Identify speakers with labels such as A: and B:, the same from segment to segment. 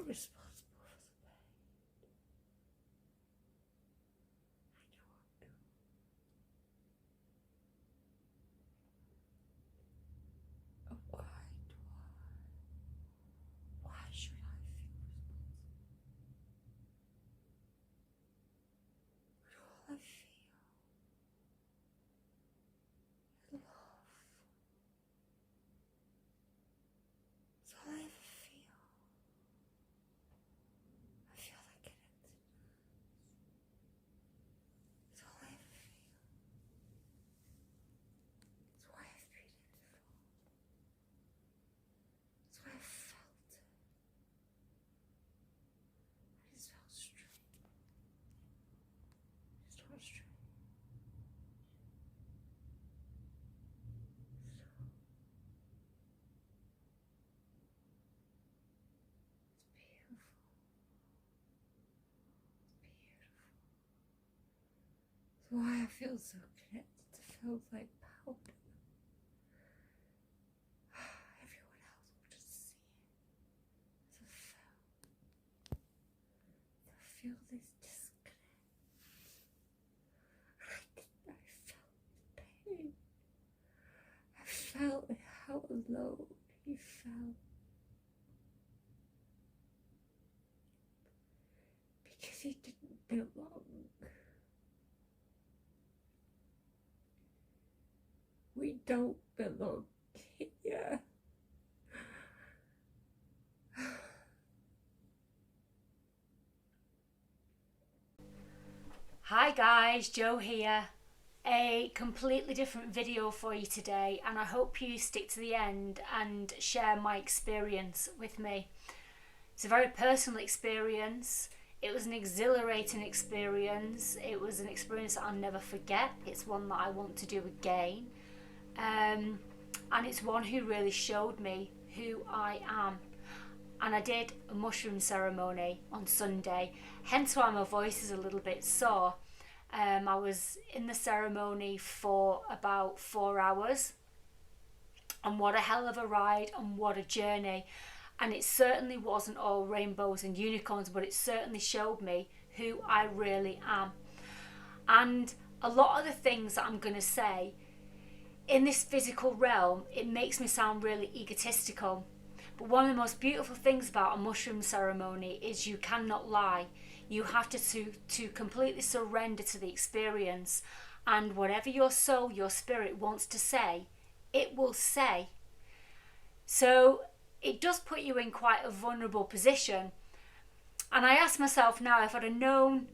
A: responsible for the pain. I know I'm not. And why should I feel responsible? But all I feel is love. It's all I ever feel. I feel like an emptiness. It's all I ever feel. It's why I've breathed it before. It's why I felt it. I just felt straight. I just felt straight. So it's beautiful. It's why I feel so connected to feels like powder. Everyone else will just see it as a film. They'll feel this disconnect. I felt the pain. I felt how alone he felt. Because he didn't belong. We don't belong here.
B: Hi guys, Joe here. A completely different video for you today, and I hope you stick to the end and share my experience with me. It's a very personal experience. It was an exhilarating experience. It was an experience that I'll never forget. It's one that I want to do again. And it's one who really showed me who I am. And I did a mushroom ceremony on Sunday, hence why my voice is a little bit sore. I was in the ceremony for about 4 hours, and what a hell of a ride and what a journey. And it certainly wasn't all rainbows and unicorns, but it certainly showed me who I really am. And a lot of the things that I'm going to say in this physical realm, it makes me sound really egotistical. But one of the most beautiful things about a mushroom ceremony is you cannot lie. You have to completely surrender to the experience, and whatever your soul, your spirit wants to say, it will say. So it does put you in quite a vulnerable position. And I ask myself now, if I'd have known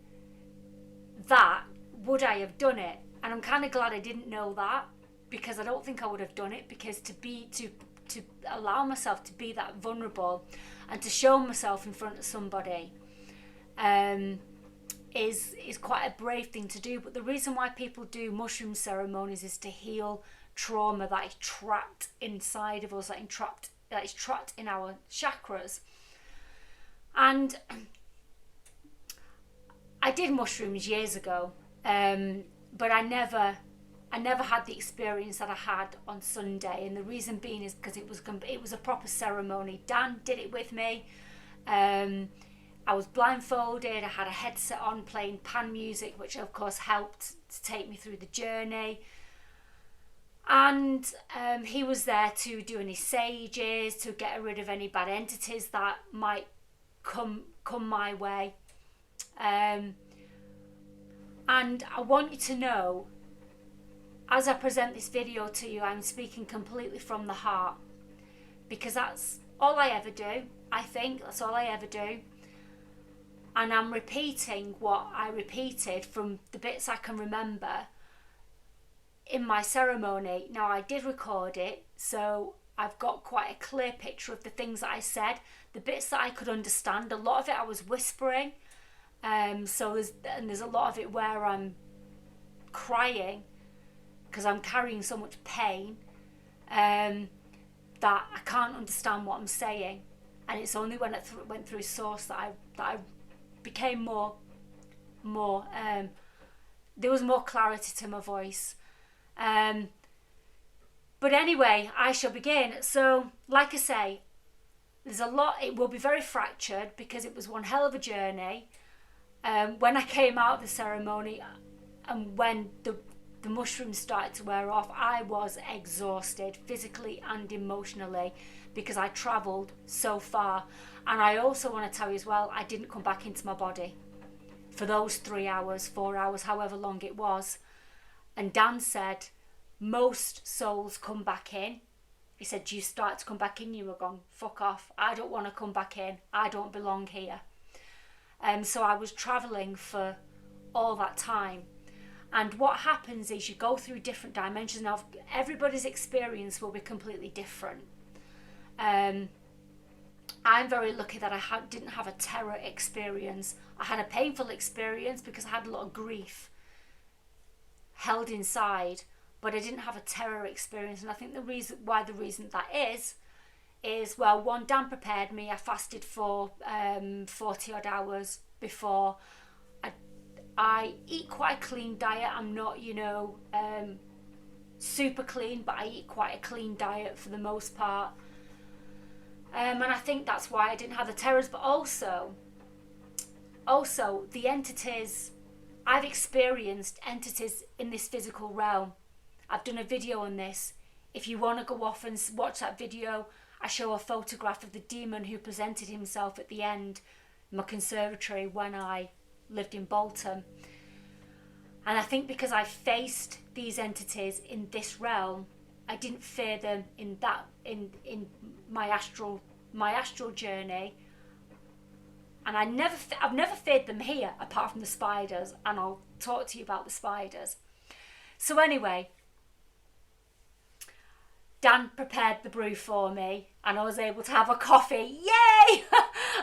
B: that, would I have done it? And I'm kind of glad I didn't know that, because I don't think I would have done it, because to allow myself to be that vulnerable and to show myself in front of somebody is quite a brave thing to do. But the reason why people do mushroom ceremonies is to heal trauma that is trapped inside of us, that is trapped in our chakras. And I did mushrooms years ago, but I never had the experience that I had on Sunday, and the reason being is because it was a proper ceremony. Dan did it with me. I was blindfolded, I had a headset on playing pan music, which of course helped to take me through the journey. And he was there to do any sages, to get rid of any bad entities that might come my way. And I want you to know, as I present this video to you, I'm speaking completely from the heart, because that's all I ever do. I think that's all I ever do. And I'm repeating what I repeated from the bits I can remember in my ceremony. Now, I did record it, so I've got quite a clear picture of the things that I said, the bits that I could understand. A lot of it I was whispering, so there's a lot of it where I'm crying because I'm carrying so much pain that I can't understand what I'm saying. And it's only when I went through Source that I became more there was more clarity to my voice. But anyway, I shall begin. So, like I say, there's a lot, it will be very fractured because it was one hell of a journey. When I came out of the ceremony and when the mushrooms started to wear off, I was exhausted physically and emotionally because I travelled so far. And I also want to tell you as well, I didn't come back into my body for those 3 hours, 4 hours, however long it was. And Dan said, most souls come back in. He said, you start to come back in, you were gone, fuck off. I don't want to come back in. I don't belong here. So I was travelling for all that time. And what happens is you go through different dimensions. Now, everybody's experience will be completely different. I'm very lucky that I didn't have a terror experience. I had a painful experience because I had a lot of grief held inside, but I didn't have a terror experience. And I think the reason that is, well, one, Dan prepared me. I fasted for 40 odd hours before. I eat quite a clean diet. I'm not, super clean, but I eat quite a clean diet for the most part. And I think that's why I didn't have the terrors, but also the entities, I've experienced entities in this physical realm. I've done a video on this. If you want to go off and watch that video, I show a photograph of the demon who presented himself at the end in my conservatory when I lived in Bolton. And I think because I faced these entities in this realm, I didn't fear them in my astral journey. And I've never feared them here apart from the spiders, and I'll talk to you about the spiders. So anyway, Dan prepared the brew for me and I was able to have a coffee. Yay!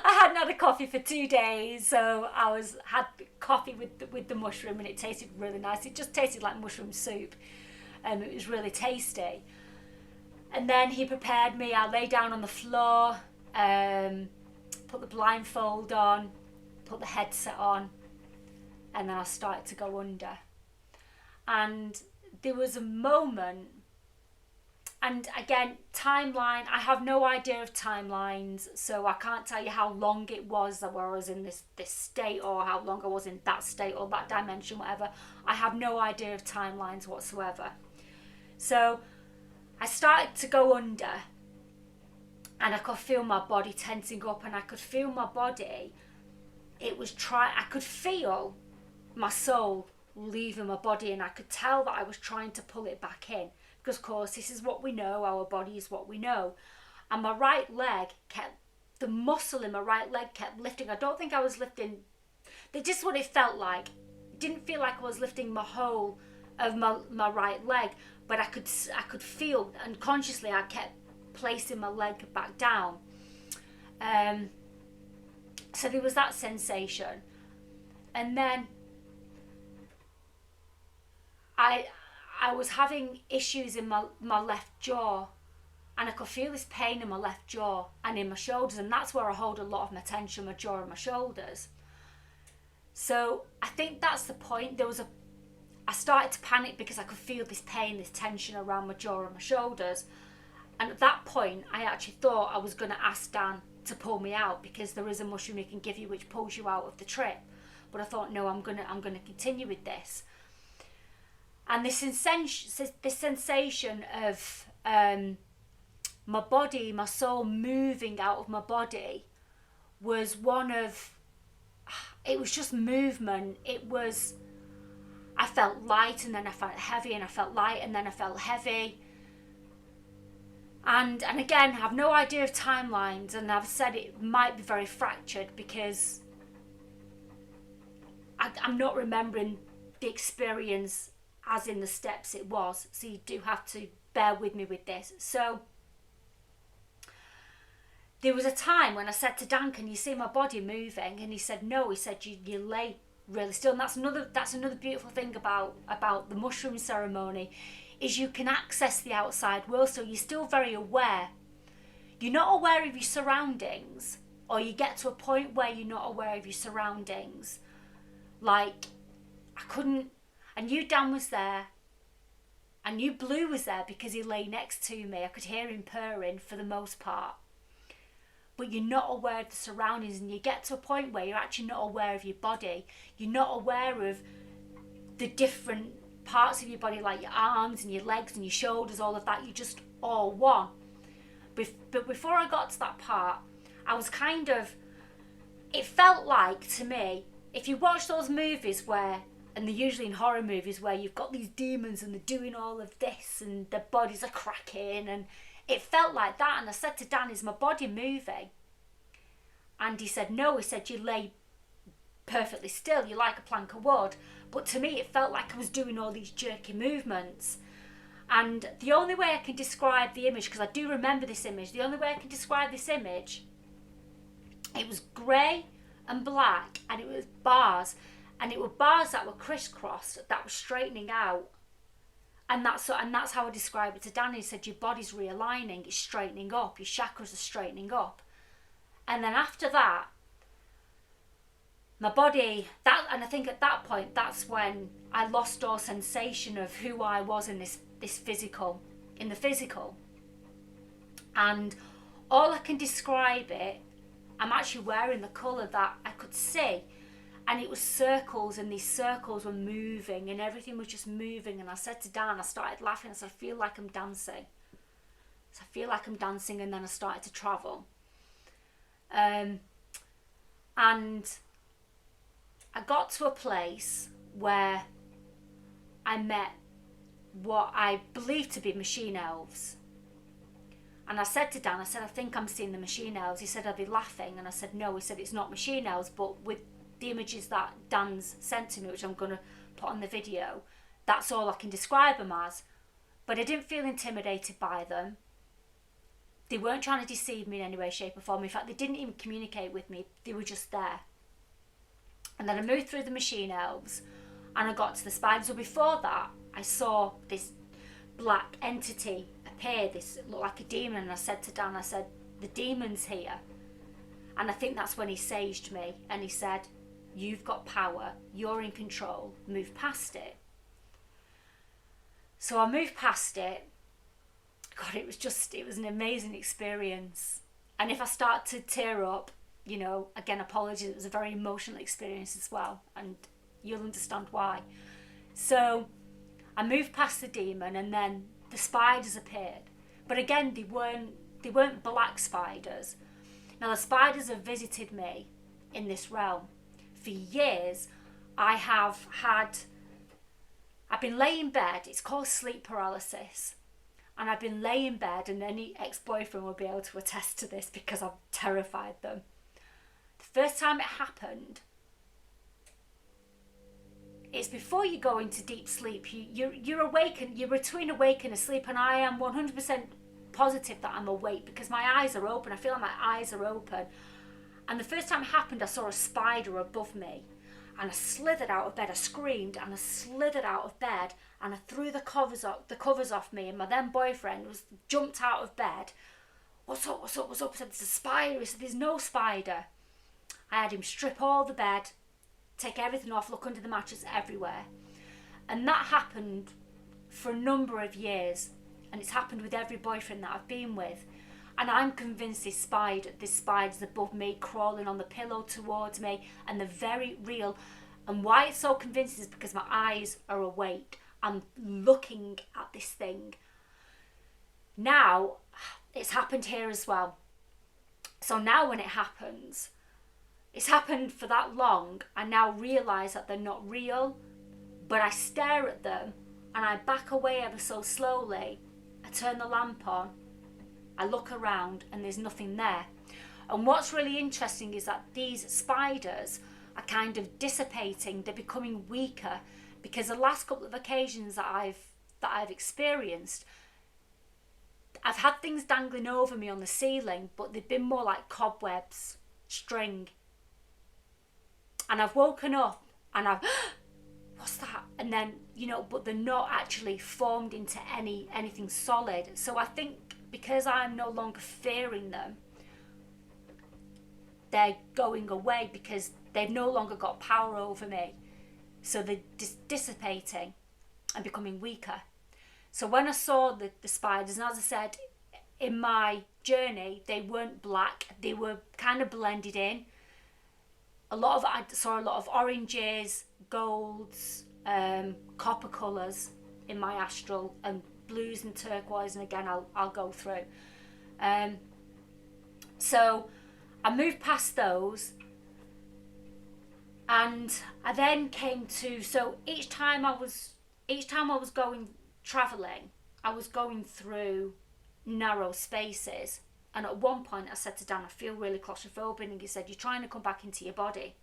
B: I hadn't had a coffee for 2 days, so had coffee with the mushroom and it tasted really nice. It just tasted like mushroom soup. It was really tasty. And then he prepared me. I lay down on the floor, put the blindfold on, put the headset on, and then I started to go under. And there was a moment, and again, timeline, I have no idea of timelines, so I can't tell you how long it was where I was in this state, or how long I was in that state or that dimension, whatever. I have no idea of timelines whatsoever. So I started to go under, and I could feel my body tensing up, and I could feel my body, I could feel my soul leaving my body, and I could tell that I was trying to pull it back in, because of course this is what we know, our body is what we know. And my right leg the muscle in my right leg kept lifting. I don't think I was lifting, that's just what it felt like. It didn't feel like I was lifting my whole of my right leg, but I could feel, and consciously I kept placing my leg back down. So there was that sensation. And then I was having issues in my left jaw, and I could feel this pain in my left jaw and in my shoulders, and that's where I hold a lot of my tension, my jaw and my shoulders. So I think that's the point. I started to panic because I could feel this pain, this tension around my jaw and my shoulders. And at that point, I actually thought I was going to ask Dan to pull me out, because there is a mushroom he can give you which pulls you out of the trip. But I thought, no, I'm gonna continue with this. And this sensation of my body, my soul moving out of my body was it was just movement. I felt light, and then I felt heavy, and I felt light, and then I felt heavy. And again, I have no idea of timelines, and I've said it might be very fractured because I'm not remembering the experience as in the steps it was, so you do have to bear with me with this. So there was a time when I said to Dan, can you see my body moving? And he said no. He said you lay really still. And that's another beautiful thing about the mushroom ceremony, is you can access the outside world, so you're still very aware. You're not aware of your surroundings, or you get to a point where you're not aware of your surroundings. Like, I couldn't, I knew Dan was there, I knew Blue was there because he lay next to me. I could hear him purring for the most part. but you're not aware of the surroundings, and you get to a point where you're actually not aware of your body. You're not aware of the different parts of your body, like your arms and your legs and your shoulders, all of that. You're just all one. But before I got to that part, I was kind of, it felt like to me, if you watch those movies where, and they're usually in horror movies, where you've got these demons and they're doing all of this and their bodies are cracking, and it felt like that. And I said to Dan, is my body moving? And he said, no. He said, you lay perfectly still, you're like a plank of wood. But to me, it felt like I was doing all these jerky movements. And the only way I can describe the image, because I do remember this image, the only way I can describe this image, it was grey and black, and it was bars, and it were bars that were crisscrossed, that were straightening out. And that's how I described it to Danny. He said, your body's realigning, it's straightening up, your chakras are straightening up. And then after that, my body, and I think at that point, that's when I lost all sensation of who I was in the physical. And all I can describe it, I'm actually wearing the colour that I could see. And it was circles, and these circles were moving, and everything was just moving. And I said to Dan, I started laughing, I said, I feel like I'm dancing. So I feel like I'm dancing, and then I started to travel. And I got to a place where I met what I believe to be machine elves. And I said to Dan, I said, I think I'm seeing the machine elves. He said, are they laughing? And I said, no. He said, it's not machine elves, but with the images that Dan's sent to me, which I'm going to put on the video, that's all I can describe them as. But I didn't feel intimidated by them. They weren't trying to deceive me in any way, shape or form. In fact, they didn't even communicate with me. They were just there. And then I moved through the machine elves, and I got to the spiders. So before that, I saw this black entity appear, this looked like a demon, and I said to Dan, I said, the demon's here. And I think that's when he saged me, and he said, you've got power, you're in control, move past it. So I moved past it. God, it was an amazing experience. And if I start to tear up, you know, again, apologies, it was a very emotional experience as well, and you'll understand why. So I moved past the demon, and then the spiders appeared. But again, they weren't black spiders. Now, the spiders have visited me in this realm. For years, I've been laying in bed, it's called sleep paralysis. And I've been laying in bed, and any ex-boyfriend will be able to attest to this because I've terrified them. The first time it happened, it's before you go into deep sleep. You're awake, and you're between awake and asleep, and I am 100% positive that I'm awake because my eyes are open. I feel like my eyes are open. And the first time it happened, I saw a spider above me, and I slithered out of bed. I screamed, and I slithered out of bed, and I threw the covers off me, and my then boyfriend jumped out of bed. What's up? I said, there's a spider. He said, there's no spider. I had him strip all the bed, take everything off, look under the mattress, everywhere. And that happened for a number of years, and it's happened with every boyfriend that I've been with. And I'm convinced this spider's above me, crawling on the pillow towards me, and they're very real. And why it's so convincing is because my eyes are awake. I'm looking at this thing. Now, it's happened here as well. So now when it happens, it's happened for that long, I now realise that they're not real, but I stare at them and I back away ever so slowly. I turn the lamp on, I look around, and there's nothing there. And what's really interesting is that these spiders are kind of dissipating, they're becoming weaker, because the last couple of occasions that I've experienced, I've had things dangling over me on the ceiling, but they've been more like cobwebs, string. And I've woken up and what's that? And then, you know, but they're not actually formed into anything solid. So I think because I'm no longer fearing them, they're going away because they've no longer got power over me. So they're dissipating and becoming weaker. So when I saw the spiders, and as I said, in my journey, they weren't black. They were kind of blended in. I saw a lot of oranges, golds, copper colours in my astral, and blues and turquoise, and again I'll go through. So I moved past those, and I then came to, so each time I was going travelling, I was going through narrow spaces. And at one point I said to Dan, I feel really claustrophobic, and he said, you're trying to come back into your body,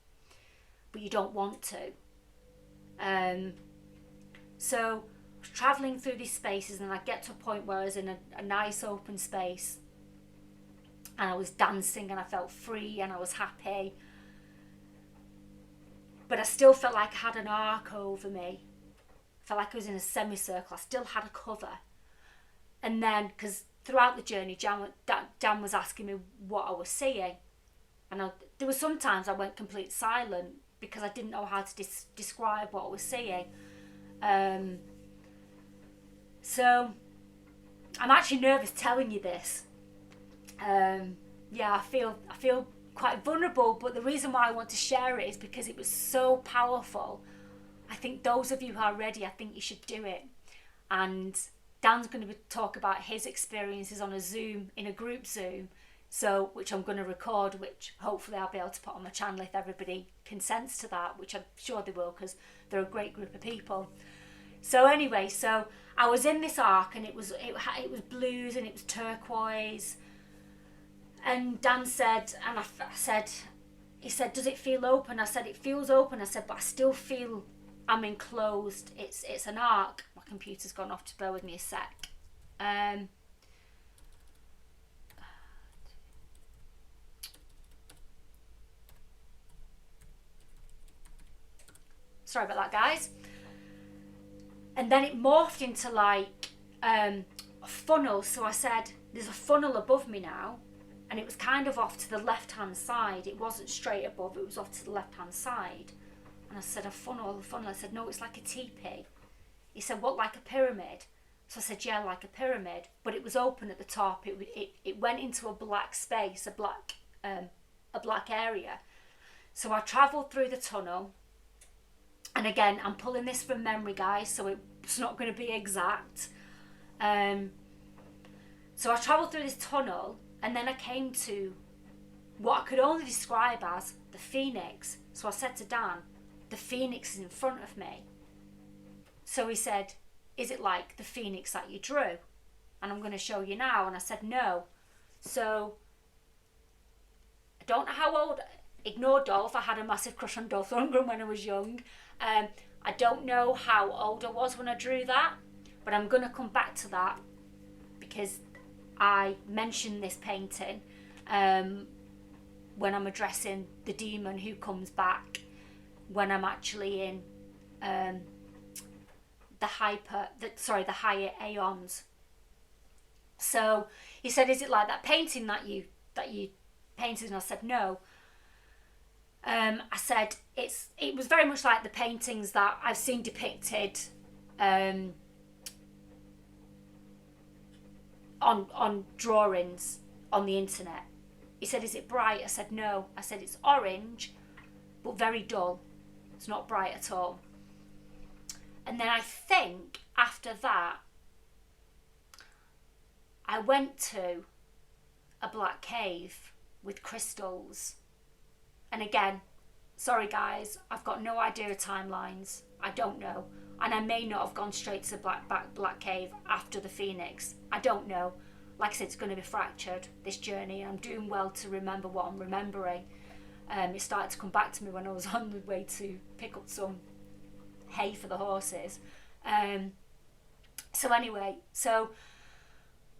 B: but you don't want to. So I was travelling through these spaces, and I get to a point where I was in a nice open space, and I was dancing, and I felt free, and I was happy. But I still felt like I had an arc over me. I felt like I was in a semicircle. I still had a cover. And then, because throughout the journey, Dan was asking me what I was seeing. And there were some times I went complete silent because I didn't know how to describe what I was seeing. So I'm actually nervous telling you this. I feel quite vulnerable, but the reason why I want to share it is because it was so powerful. I think those of you who are ready, I think you should do it. And Dan's going to talk about his experiences on a Zoom, in a group Zoom, so which I'm going to record, which hopefully I'll be able to put on my channel if everybody consents to that, which I'm sure they will, because they're a great group of people. So anyway, so I was in this arc, and it was blues and it was turquoise. And Dan said, and he said, does it feel open? I said, it feels open. I said, but I still feel I'm enclosed. It's an arc. My computer's gone off, to bear with me a sec. Sorry about that, guys. And then it morphed into like a funnel. So I said, there's a funnel above me now. And it was kind of off to the left-hand side. It wasn't straight above, it was off to the left-hand side. And I said, a funnel. I said, no, it's like a teepee. He said, what, like a pyramid? So I said, yeah, like a pyramid. But it was open at the top. It went into a black space, a black area. So I travelled through the tunnel. And again, I'm pulling this from memory, guys, so it's not going to be exact. So I travelled through this tunnel, and then I came to what I could only describe as the phoenix. So I said to Dan, the phoenix is in front of me. So he said, is it like the phoenix that you drew? And I'm going to show you now. And I said, no. So I don't know how old, ignore Dolph, I had a massive crush on Dolph Lundgren when I was young. I don't know how old I was when I drew that, but I'm going to come back to that because I mentioned this painting when I'm addressing the demon who comes back when I'm actually in the higher aeons. So he said, is it like that painting that you painted? And I said, no. I said, it was very much like the paintings that I've seen depicted on drawings on the internet. He said, is it bright? I said, no. I said, it's orange, but very dull. It's not bright at all. And then I think after that, I went to a black cave with crystals. And again, sorry guys, I've got no idea of timelines. I don't know. And I may not have gone straight to the black cave after the phoenix. I don't know. Like I said, it's going to be fractured, this journey. And I'm doing well to remember what I'm remembering. It started to come back to me when I was on the way to pick up some hay for the horses. So anyway, so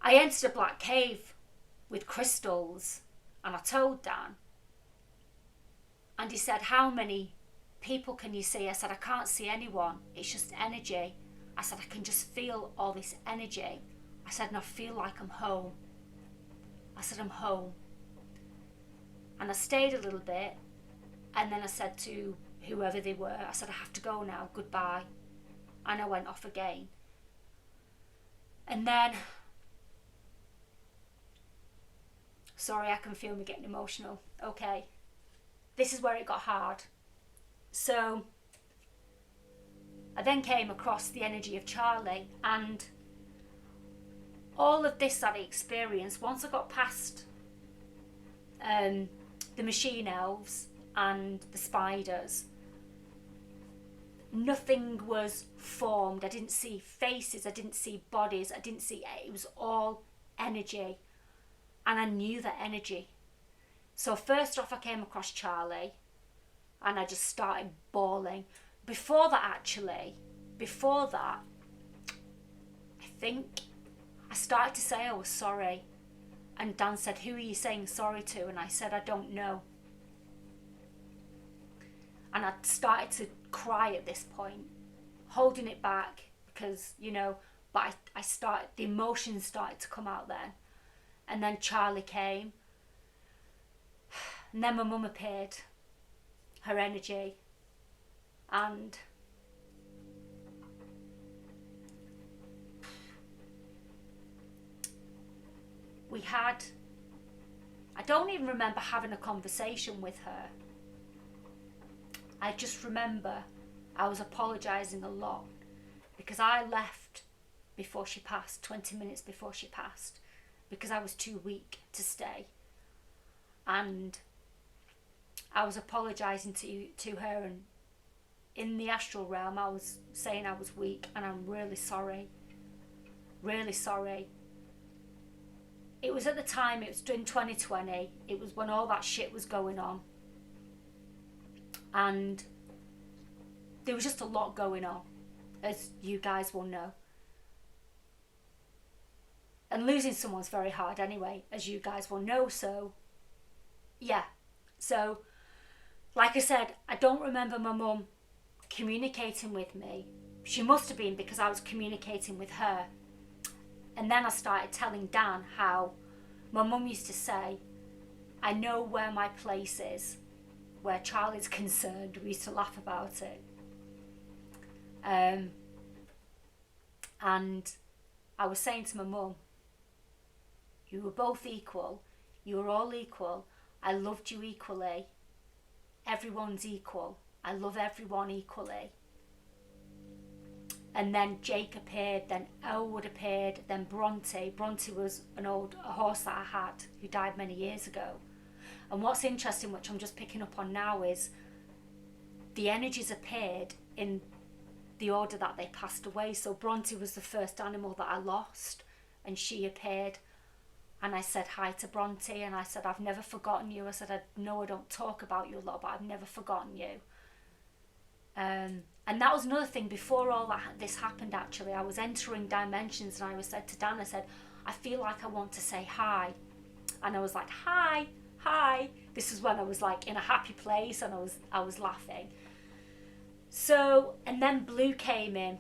B: I entered a black cave with crystals, and I told Dan. And he said, how many people can you see? I said, I can't see anyone. It's just energy. I said, I can just feel all this energy. I said, and I feel like I'm home. I said, I'm home. And I stayed a little bit. And then I said to whoever they were, I said, I have to go now. Goodbye. And I went off again. And then Sorry, I can feel me getting emotional. Okay, this is where it got hard. So I then came across the energy of Charlie, and all of this that I experienced, once I got past the machine elves and the spiders, nothing was formed. I didn't see faces, I didn't see bodies, I didn't see, it was all energy, and I knew that energy. So first off, I came across Charlie, and I just started bawling. Before that, I think I started to say I was sorry, and Dan said, who are you saying sorry to? And I said, I don't know. And I started to cry at this point, holding it back because, but I started, the emotions started to come out then. And then Charlie came, and then my mum appeared, her energy, and I don't even remember having a conversation with her. I just remember I was apologising a lot because I left before she passed, 20 minutes before she passed, because I was too weak to stay. And I was apologising to her, and in the astral realm I was saying I was weak and I'm really sorry. Really sorry. It was at the time, it was in 2020, it was when all that shit was going on. And there was just a lot going on, as you guys will know. And losing someone's very hard anyway, as you guys will know, so yeah. So, like I said, I don't remember my mum communicating with me. She must have been, because I was communicating with her. And then I started telling Dan how my mum used to say, I know where my place is, where Charlie's concerned. We used to laugh about it. And I was saying to my mum, you were both equal. You were all equal. I loved you equally. Everyone's equal. I love everyone equally. And then Jake appeared, then Elwood appeared, then Bronte. Bronte was a horse that I had who died many years ago. And what's interesting, which I'm just picking up on now, is the energies appeared in the order that they passed away. So Bronte was the first animal that I lost, and she appeared. And I said hi to Bronte, and I said, I've never forgotten you. I said, I know I don't talk about you a lot, but I've never forgotten you. And that was another thing. Before all this happened, actually, I was entering dimensions, and I said to Dan, I said, I feel like I want to say hi. And I was like, hi. This is when I was like in a happy place, and I was laughing. So, and then Blue came in,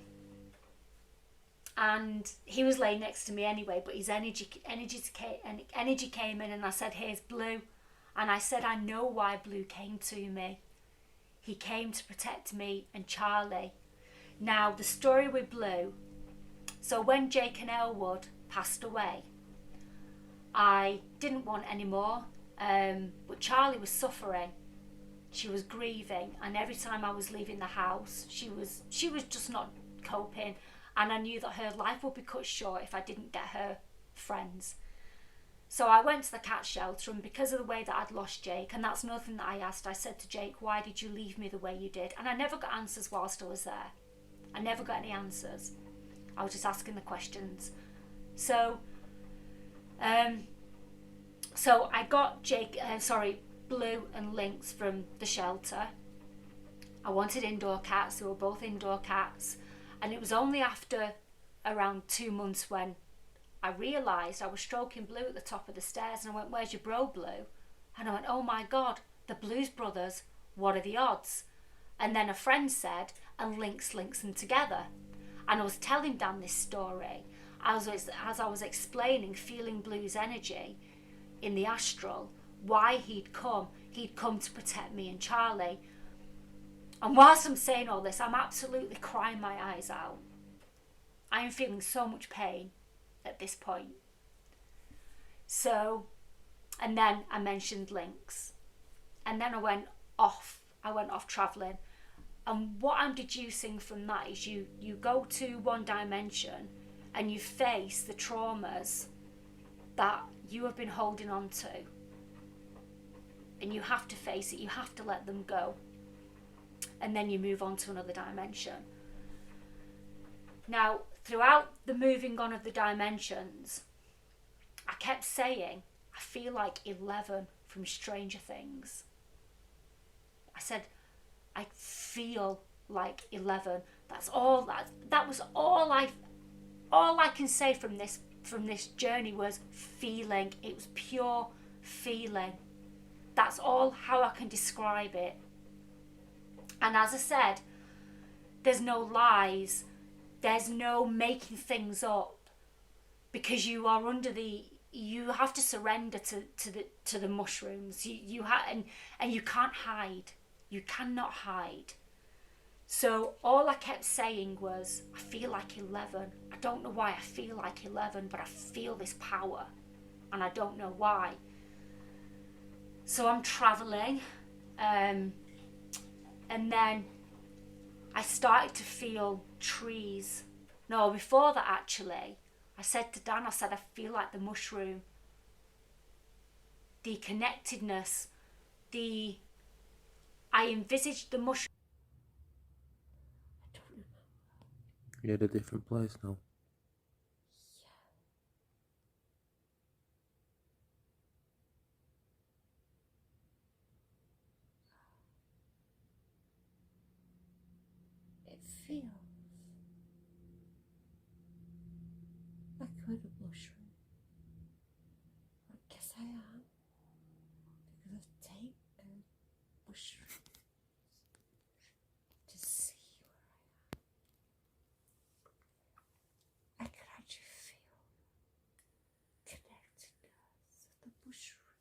B: and he was laying next to me anyway, but his energy came in, and I said, here's Blue. And I said, I know why Blue came to me. He came to protect me and Charlie. Now, the story with Blue. So when Jake and Elwood passed away, I didn't want any more. But Charlie was suffering. She was grieving, and every time I was leaving the house, she was just not coping. And I knew that her life would be cut short if I didn't get her friends. So I went to the cat shelter, and because of the way that I'd lost Jake, and that's nothing that I asked, I said to Jake, why did you leave me the way you did? And I never got answers whilst I was there. I never got any answers. I was just asking the questions. So I got Blue and Lynx from the shelter. I wanted indoor cats. They were both indoor cats. And it was only after around 2 months when I realised I was stroking Blue at the top of the stairs, and I went, where's your bro, Blue? And I went, oh my God, the Blues Brothers, what are the odds? And then a friend said, and Lynx links them together. And I was telling Dan this story as I was explaining, feeling Blue's energy in the astral, why he'd come to protect me and Charlie. And whilst I'm saying all this, I'm absolutely crying my eyes out. I am feeling so much pain at this point. So And then I mentioned links. And then I went off travelling. And what I'm deducing from that is you go to one dimension and you face the traumas that you have been holding on to. And you have to face it, you have to let them go. And then you move on to another dimension. Now, throughout the moving on of the dimensions, I kept saying, I feel like 11 from Stranger Things. I said, I feel like 11. That's all. That was all I can say from this journey was feeling. It was pure feeling. That's all how I can describe it. And as I said, there's no lies. There's no making things up, because you are you have to surrender to the mushrooms. And you can't hide. You cannot hide. So all I kept saying was, I feel like 11. I don't know why I feel like 11, but I feel this power, and I don't know why. So I'm travelling, and then I started to feel trees. No, before that actually, I said to Dan, I said, I feel like the mushroom. The connectedness, I envisaged the mushroom. I don't know.
C: You're at a different place now.
A: It feels like I'm in a mushroom. I guess I am, because I've taken mushrooms to see where I am. I can actually feel connectedness of the mushroom.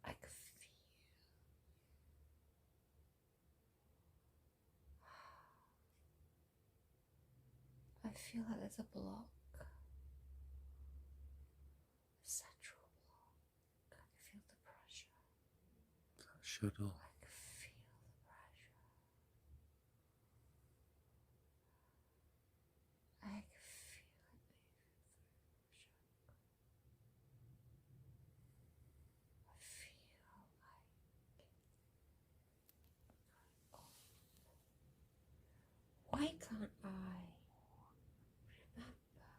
A: I can feel. I feel like there's a block, a central block. I can feel the pressure.
C: Shut up.
A: I can feel the pressure. I can feel it moving through the chakra. I feel like why can't I remember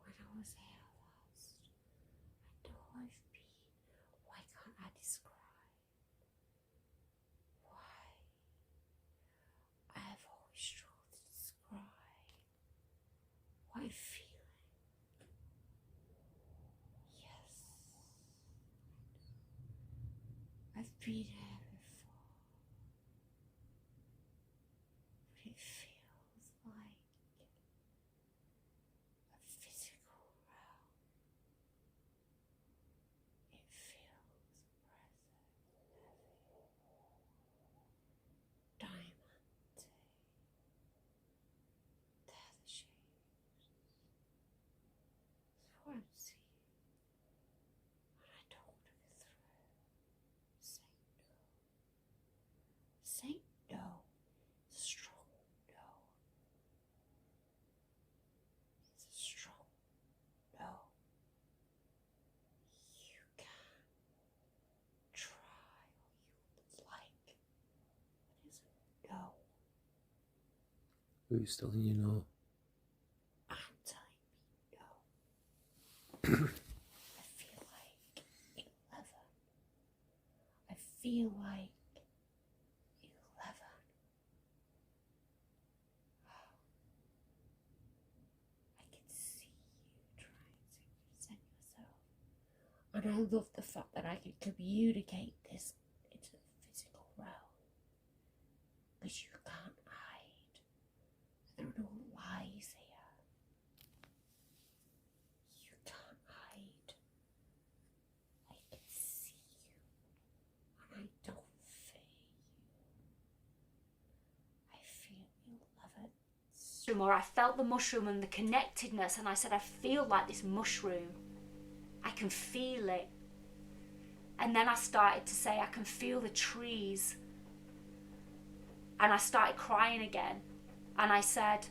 A: when I was here last? I know I've been. Why can't I describe why I have always struggled to describe what I'm feeling? Yes, I've been here before, but it feels like a physical realm. It feels oppressive, diamond. They're the shapes. That's what I'm seeing. And I don't want to go through. Say no. It's a strong no. It's a strong no. You can try all you would like, but it's a no.
C: Who's telling you no?
A: I'm telling you no. I feel like 11. I feel like 11. I can see you trying to present yourself. And I love the fact that I can communicate this into the physical realm. Because you can't hide. There are no lies here. You can't hide. I can see you. And I don't fear you. I feel 11
B: mushroom, or I felt the mushroom and the connectedness, and I said, I feel like this mushroom. I can feel it. And then I started to say, I can feel the trees. And I started crying again. And I said,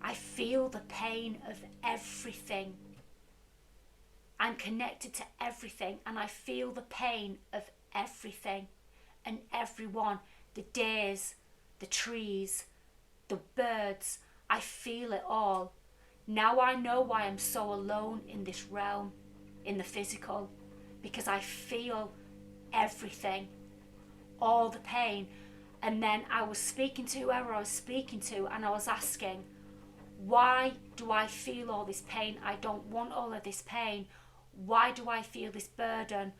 B: I feel the pain of everything. I'm connected to everything, and I feel the pain of everything and everyone. The deers, the trees, the birds. I feel it all. Now I know why I'm so alone in this realm, in the physical, because I feel everything, all the pain. And then I was speaking to whoever I was speaking to, and I was asking, why do I feel all this pain? I don't want all of this pain. Why do I feel this burden?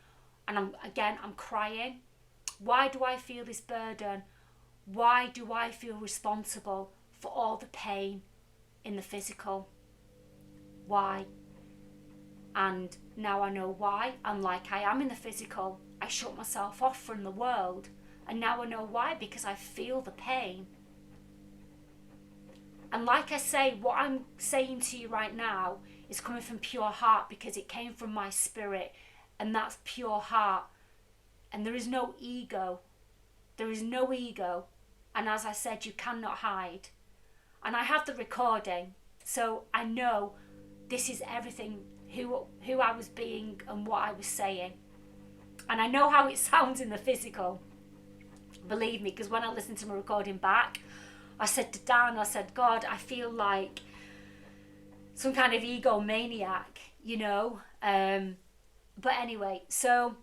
B: And I'm crying. Why do I feel this burden? Why do I feel responsible for all the pain in the physical? Why? And now I know why. And like I am in the physical, I shut myself off from the world. And now I know why, because I feel the pain. And like I say, what I'm saying to you right now is coming from pure heart, because it came from my spirit, and that's pure heart. And there is no ego. There is no ego. And as I said, you cannot hide. And I have the recording, so I know this is everything, who I was being and what I was saying. And I know how it sounds in the physical. Believe me, because when I listened to my recording back, I said to Dan, I said, God, I feel like some kind of egomaniac, you know. But anyway, so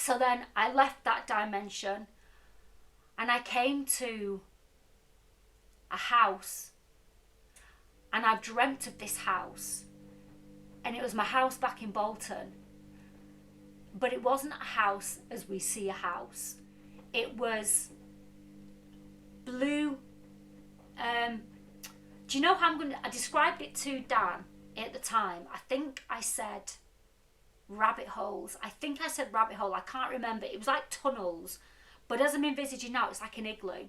B: then I left that dimension, and I came to a house, and I dreamt of this house, and it was my house back in Bolton. But it wasn't a house as we see a house. It was blue. Do you know how I described it to Dan at the time? I think I said rabbit holes. I can't remember. It was like tunnels. But as I'm envisaging now, it's like an igloo.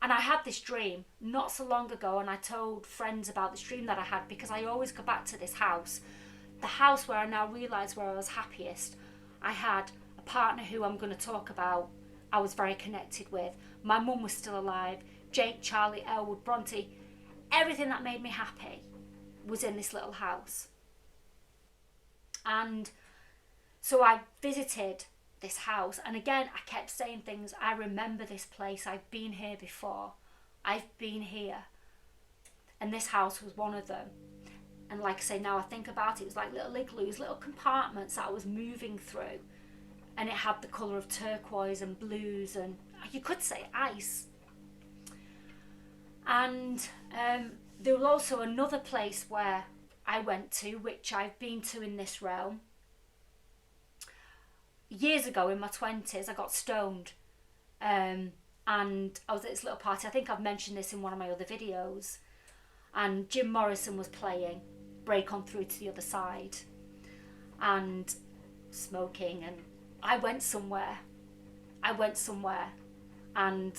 B: And I had this dream not so long ago, and I told friends about this dream that I had, because I always go back to this house. The house where I now realise where I was happiest. I had a partner who I'm going to talk about, I was very connected with. My mum was still alive. Jake, Charlie, Elwood, Bronte. Everything that made me happy was in this little house. And so I visited this house, and again I kept saying things. I remember this place. I've been here before. I've been here. And this house was one of them. And like I say, now I think about it, it was like little igloos, little compartments that I was moving through. And it had the colour of turquoise and blues, and you could say ice. And there was also another place where I went to, which I've been to in this realm. Years ago in my 20s, I got stoned. And I was at this little party. I think I've mentioned this in one of my other videos. And Jim Morrison was playing Break On Through to the Other Side. And smoking, and I went somewhere, and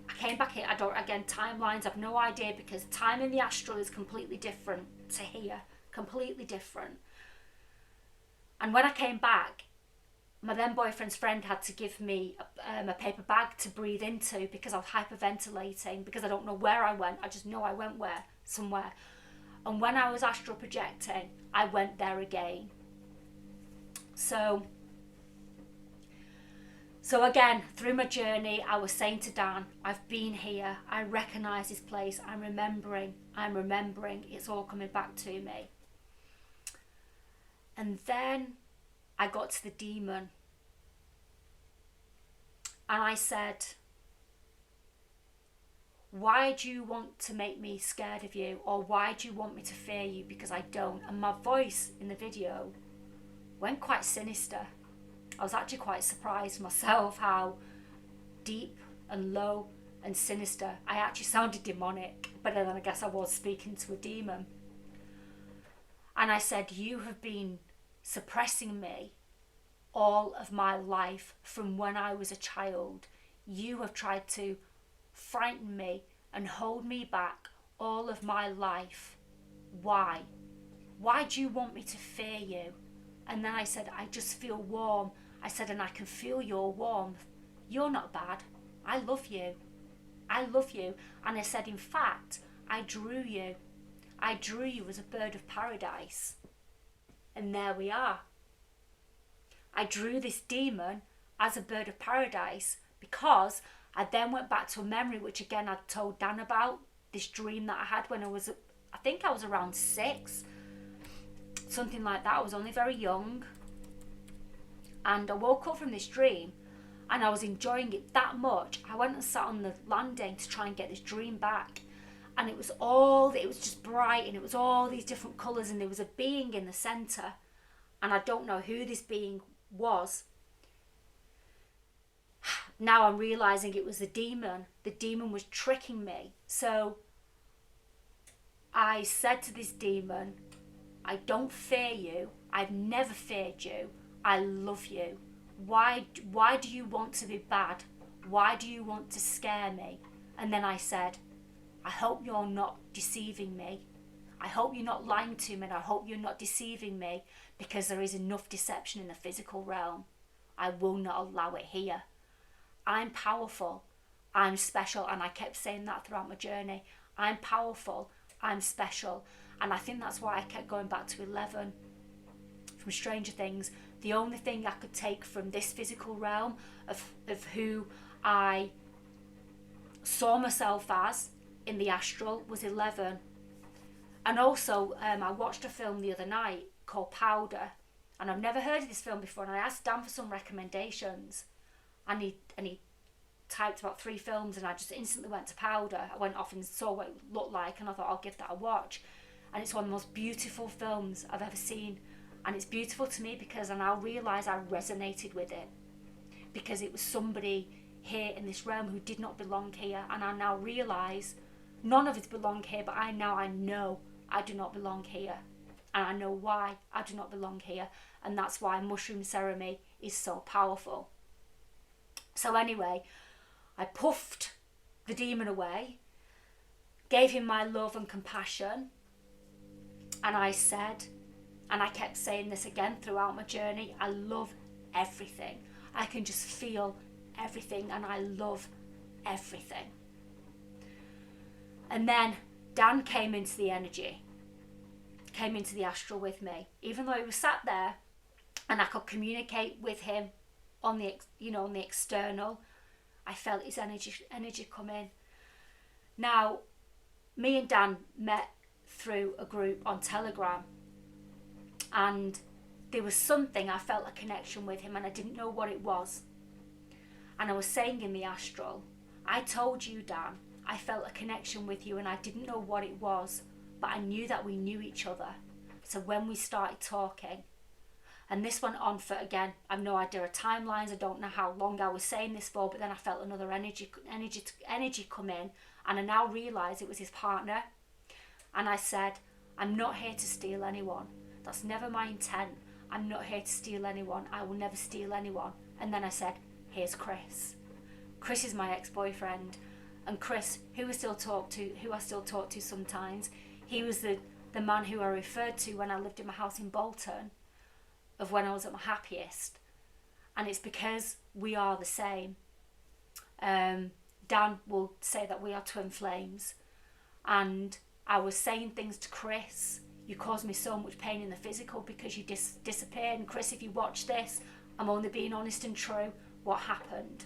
B: I came back here. Timelines, I've no idea, because time in the astral is completely different to here, completely different. And when I came back, my then boyfriend's friend had to give me a paper bag to breathe into, because I was hyperventilating, because I don't know where I went. I just know I went somewhere. And when I was astral projecting, I went there again. So again, through my journey, I was saying to Dan, I've been here, I recognise this place, I'm remembering, it's all coming back to me. And then I got to the demon, and I said, why do you want to make me scared of you? Or why do you want me to fear you? Because I don't. And my voice in the video went quite sinister. I was actually quite surprised myself how deep and low and sinister. I actually sounded demonic, but then I guess I was speaking to a demon. And I said, you have been suppressing me all of my life from when I was a child. You have tried to frighten me and hold me back all of my life. Why? Why do you want me to fear you? And then I said, I just feel warm. I said, and I can feel your warmth. You're not bad. I love you. I love you. And I said, in fact, I drew you. I drew you as a bird of paradise. And there we are. I drew this demon as a bird of paradise because I then went back to a memory, which again I'd told Dan about, this dream that I had when I think I was around 6. Something like that. I was only very young. And I woke up from this dream and I was enjoying it that much. I went and sat on the landing to try and get this dream back. And it was just bright, and it was all these different colours, and there was a being in the centre. And I don't know who this being was. Now I'm realising it was the demon. The demon was tricking me. So I said to this demon, I don't fear you. I've never feared you. I love you. Why do you want to be bad? Why do you want to scare me? And then I said, I hope you're not deceiving me. I hope you're not lying to me, and I hope you're not deceiving me, because there is enough deception in the physical realm. I will not allow it here. I'm powerful. I'm special. And I kept saying that throughout my journey. I'm powerful. I'm special. And I think that's why I kept going back to 11 from Stranger Things. The only thing I could take from this physical realm of who I saw myself as in the astral was 11. And also I watched a film the other night called Powder, and I've never heard of this film before, and I asked Dan for some recommendations, and he typed about 3 films, and I just instantly went to Powder. I went off and saw what it looked like, and I thought I'll give that a watch. And it's one of the most beautiful films I've ever seen, and it's beautiful to me because I now realise I resonated with it, because it was somebody here in this realm who did not belong here, and I now realise none of us belong here, but I know I do not belong here, and I know why I do not belong here, and that's why mushroom ceremony is so powerful. So anyway, I puffed the demon away, gave him my love and compassion, and I said, and I kept saying this again throughout my journey, I love everything. I can just feel everything, and I love everything. And then Dan came into the energy, came into the astral with me, even though he was sat there and I could communicate with him on the on the external. I felt his energy come in. Now, me and Dan met through a group on Telegram, and there was something, I felt a connection with him, and I didn't know what it was. And I was saying in the astral, I told you, Dan, I felt a connection with you, and I didn't know what it was, but I knew that we knew each other. So when we started talking, and this went on for, again, I've no idea of timelines, I don't know how long I was saying this for, but then I felt another energy come in, and I now realise it was his partner. And I said, I'm not here to steal anyone. That's never my intent. I'm not here to steal anyone. I will never steal anyone. And then I said, here's Chris. Chris is my ex-boyfriend. And Chris, who I still talk to sometimes, he was the man who I referred to when I lived in my house in Bolton, of when I was at my happiest. And it's because we are the same. Dan will say that we are twin flames. And I was saying things to Chris, you caused me so much pain in the physical because you disappeared. And Chris, if you watch this, I'm only being honest and true. What happened?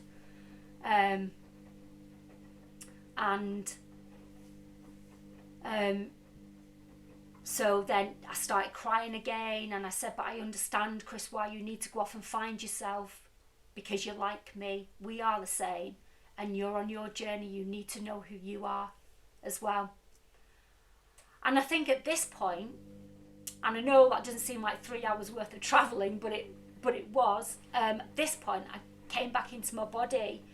B: So then I started crying again, and I said, but I understand, Chris, why you need to go off and find yourself, because you're like me. We are the same, and you're on your journey. You need to know who you are as well. And I think at this point, and I know that doesn't seem like 3 hours worth of travelling, but it was, at this point I came back into my body,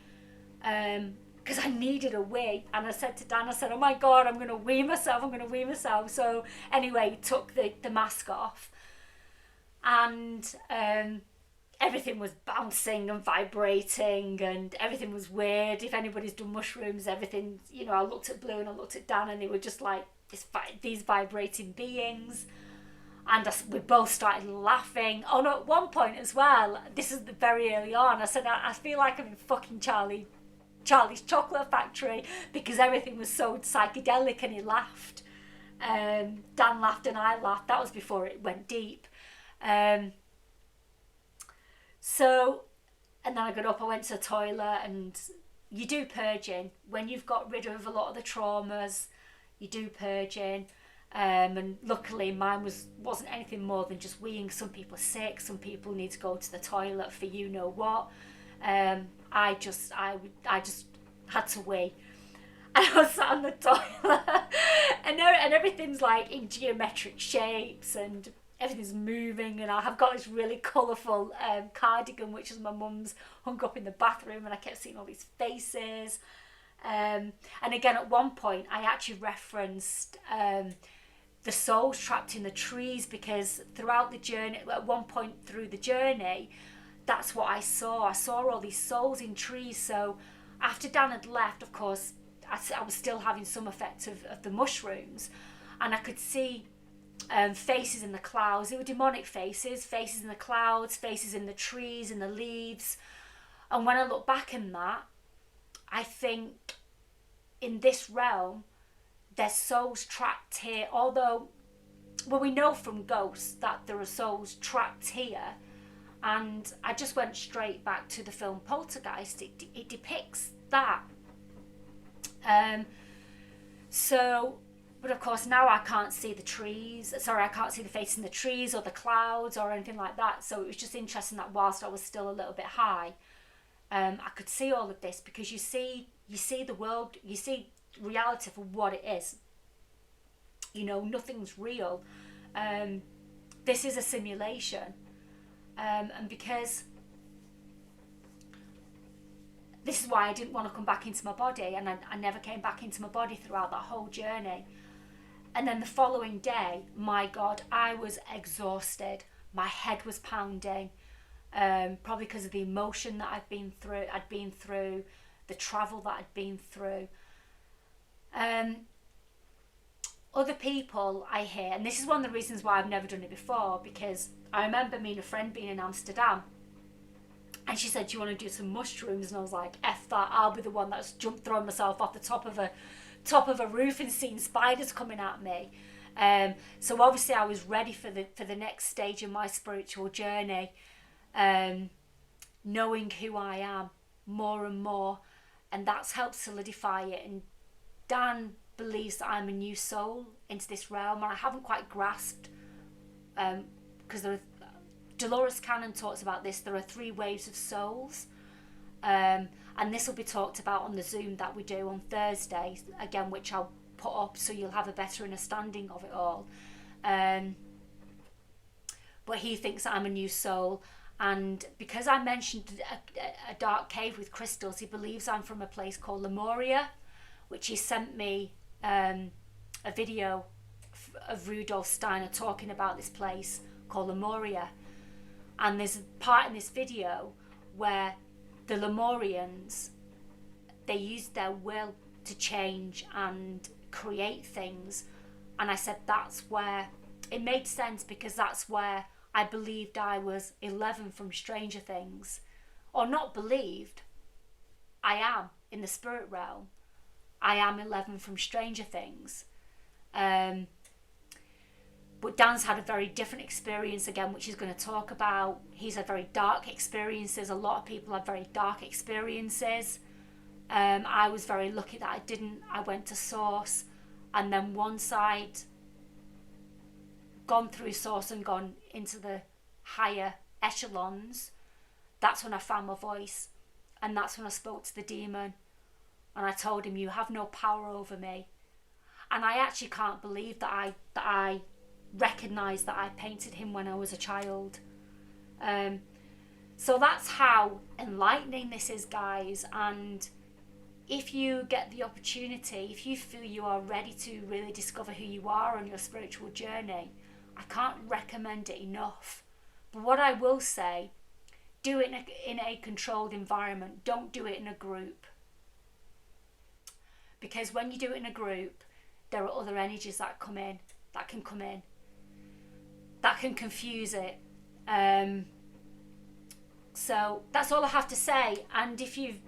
B: because I needed a wee. And I said to Dan, I said, oh my God, I'm going to wee myself. So anyway, he took the mask off, and everything was bouncing and vibrating and everything was weird. If anybody's done mushrooms, everything, I looked at Blue and I looked at Dan and they were just like these vibrating beings. And we both started laughing. Oh no, at one point as well, this is very early on, I said, I feel like I'm in fucking Charlie's Chocolate Factory, because everything was so psychedelic, and he laughed. Dan laughed and I laughed. That was before it went deep. So, and then I got up, I went to the toilet, and you do purging. When you've got rid of a lot of the traumas, you do purging. And luckily mine wasn't anything more than just weeing. Some people are sick, some people need to go to the toilet for you know what. I just had to wee. And I was sat on the toilet and everything's like in geometric shapes and everything's moving, and I have got this really colourful cardigan which is my mum's hung up in the bathroom, and I kept seeing all these faces. And again, at one point I actually referenced the souls trapped in the trees, because throughout the journey, at one point through the journey, that's what I saw. I saw all these souls in trees. So after Dan had left, of course, I was still having some effect of the mushrooms, and I could see faces in the clouds. They were demonic faces in the clouds, faces in the trees, in the leaves. And when I look back in that, I think in this realm, there's souls trapped here. Although, well, we know from ghosts that there are souls trapped here. And I just went straight back to the film Poltergeist. It depicts that. But of course now I can't see the trees. Sorry, I can't see the face in the trees or the clouds or anything like that. So it was just interesting that whilst I was still a little bit high, I could see all of this, because you see the world, you see reality for what it is. Nothing's real. This is a simulation. And because this is why I didn't want to come back into my body, and I never came back into my body throughout that whole journey. And then the following day, my God, I was exhausted. My head was pounding, probably because of the emotion that I'd been through, the travel that I'd been through. Other people I hear, and this is one of the reasons why I've never done it before, because I remember me and a friend being in Amsterdam, and she said, do you want to do some mushrooms? And I was like, F that, I'll be the one that's thrown myself off the top of a roof and seen spiders coming at me. So obviously I was ready for the next stage of my spiritual journey, knowing who I am more and more, and that's helped solidify it. And Dan believes that I'm a new soul into this realm, and I haven't quite grasped, because Dolores Cannon talks about this. There are 3 waves of souls, and this will be talked about on the Zoom that we do on Thursday, again, which I'll put up so you'll have a better understanding of it all. But he thinks that I'm a new soul, and because I mentioned a dark cave with crystals, he believes I'm from a place called Lemuria, which he sent me a video of Rudolf Steiner talking about this place called Lemuria. And there's a part in this video where the Lemurians, they used their will to change and create things. And I said that's where it made sense, because that's where I believed I was 11 from Stranger Things. Or not believed, I am in the spirit realm. I am 11 from Stranger Things. But Dan's had a very different experience, again, which he's going to talk about. He's had very dark experiences. A lot of people have very dark experiences. I was very lucky that I didn't. I went to Source, and then once I'd gone through Source and gone into the higher echelons, that's when I found my voice, and that's when I spoke to the demon, and I told him, you have no power over me. And I actually can't believe that I recognised that I painted him when I was a child. So that's how enlightening this is, guys. And if you get the opportunity, if you feel you are ready to really discover who you are on your spiritual journey, I can't recommend it enough. But what I will say, do it in a controlled environment. Don't do it in a group. Because when you do it in a group, there are other energies that can come in, that can confuse it. So that's all I have to say. And if you've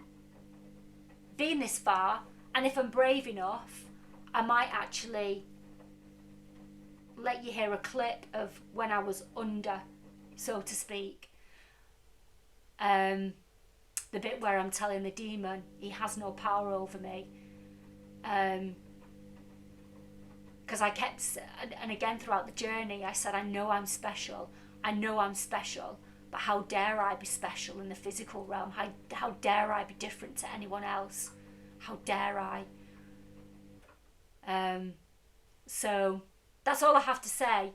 B: been this far, and if I'm brave enough, I might actually let you hear a clip of when I was under, so to speak. The bit where I'm telling the demon he has no power over me. Because I kept, and again throughout the journey, I said, I know I'm special, but how dare I be special in the physical realm? How dare I be different to anyone else? How dare I? So that's all I have to say.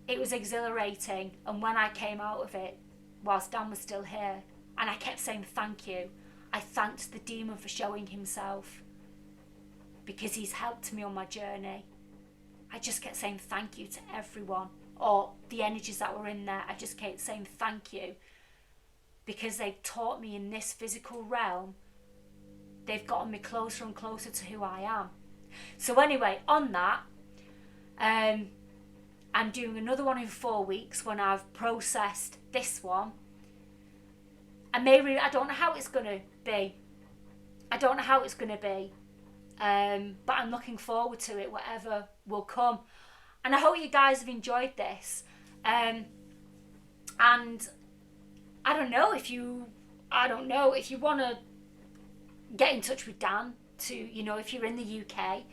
B: It was exhilarating, and when I came out of it, whilst Dan was still here, and I kept saying thank you, I thanked the demon for showing himself, because he's helped me on my journey. I just kept saying thank you to everyone, or the energies that were in there. I just kept saying thank you, because they've taught me in this physical realm, they've gotten me closer and closer to who I am. So anyway, on that, I'm doing another one in 4 weeks when I've processed this one. And maybe I don't know how it's going to be. But I'm looking forward to it, whatever will come. And I hope you guys have enjoyed this. And I don't know if you want to get in touch with Dan if you're in the UK,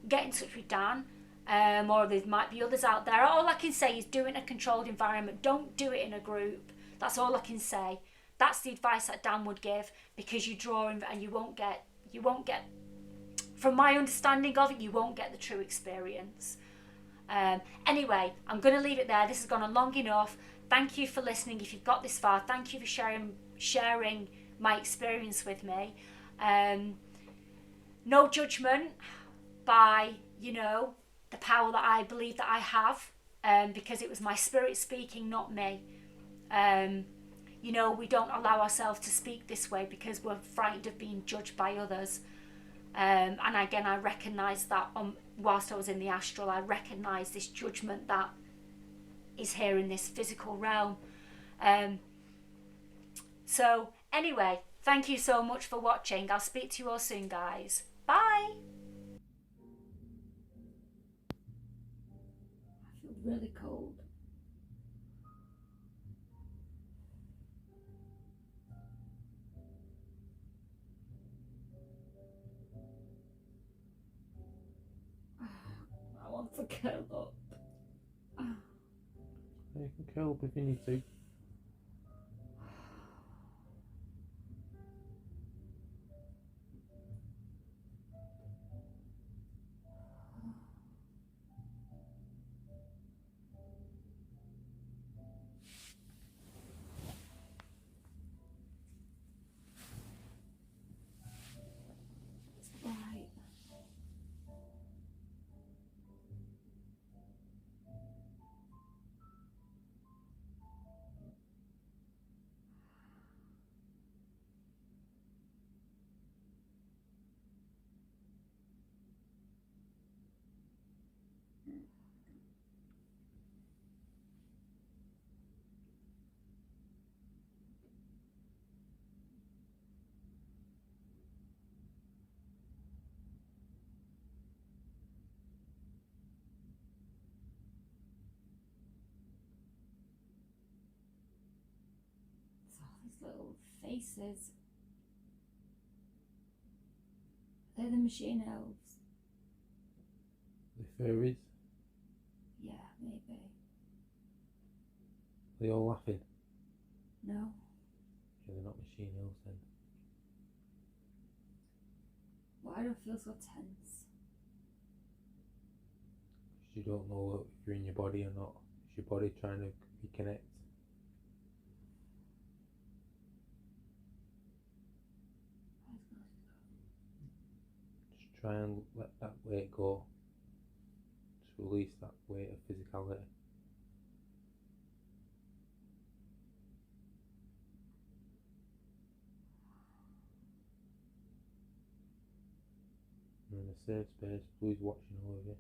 B: get in touch with Dan. Or there might be others out there. All I can say is do it in a controlled environment. Don't do it in a group. That's all I can say. That's the advice that Dan would give, because you draw and you won't get, from my understanding of it, you won't get the true experience. Anyway, I'm going to leave it there. This has gone on long enough. Thank you for listening. If you've got this far, thank you for sharing my experience with me. No judgment by, the power that I believe that I have, because it was my spirit speaking, not me. We don't allow ourselves to speak this way because we're frightened of being judged by others. And again, I recognised that whilst I was in the astral, I recognised this judgment that is here in this physical realm. So anyway, thank you so much for watching. I'll speak to you all soon, guys. Bye.
A: I feel really cold. I want to curl up.
C: You can curl up if you need to.
A: It's bright. All these little faces. They're the machine elves.
C: The fairies,
A: Yeah, maybe.
C: they all laughing.
A: No.
C: Yeah, they're not machine elves then.
A: Why do I feel so tense?
C: Because you don't know if you're in your body or not. Is your body trying to reconnect? Just try and let that weight go. Just release that weight of physicality. safe space. Blue's watching all of you.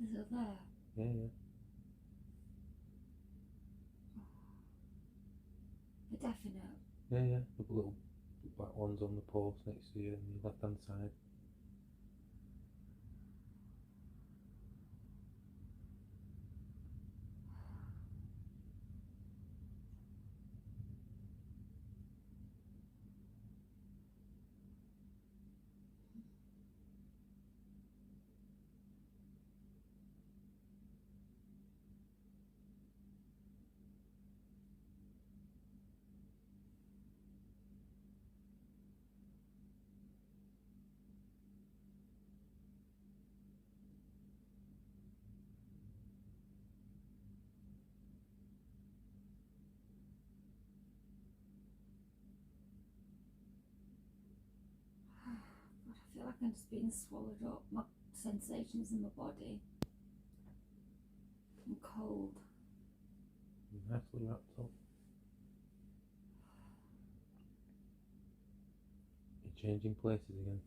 A: Is it there?
C: Yeah, yeah.
A: For definite.
C: Yeah, yeah. The little black ones on the post next to you on the left hand side.
A: I feel like I'm just being swallowed up. My sensations in my body. I'm cold.
C: Nicely wrapped up. You're changing places again.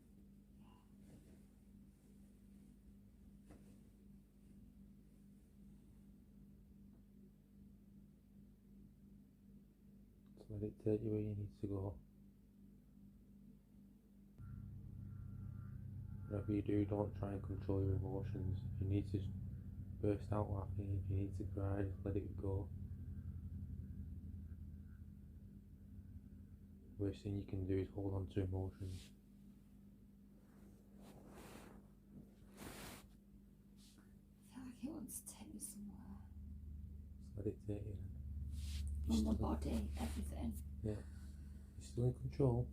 C: Just let it take you where you need to go. Whatever you do, don't try and control your emotions. If you need to burst out laughing, if you need to cry, just let it go. Worst thing you can do is hold on to emotions.
A: I feel like it wants to take me somewhere.
C: Just let it take you.
A: In my body, everything.
C: Yeah. You're still in control.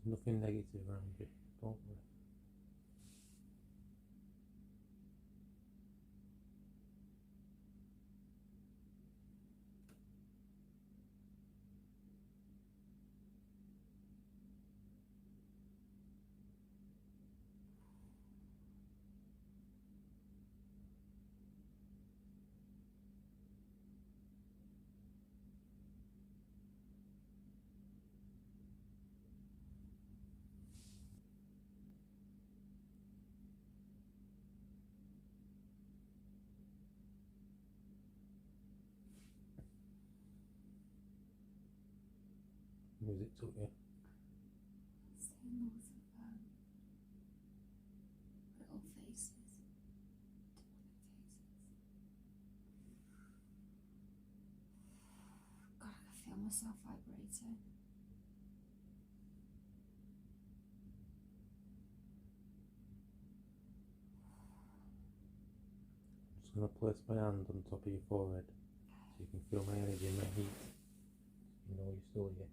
C: There's nothing negative around you. Don't worry. Music took you.
A: Seeing lots of little faces. God, I can feel myself vibrating.
C: I'm just going to place my hand on top of your forehead so you can feel my energy and my heat. You know you're still here.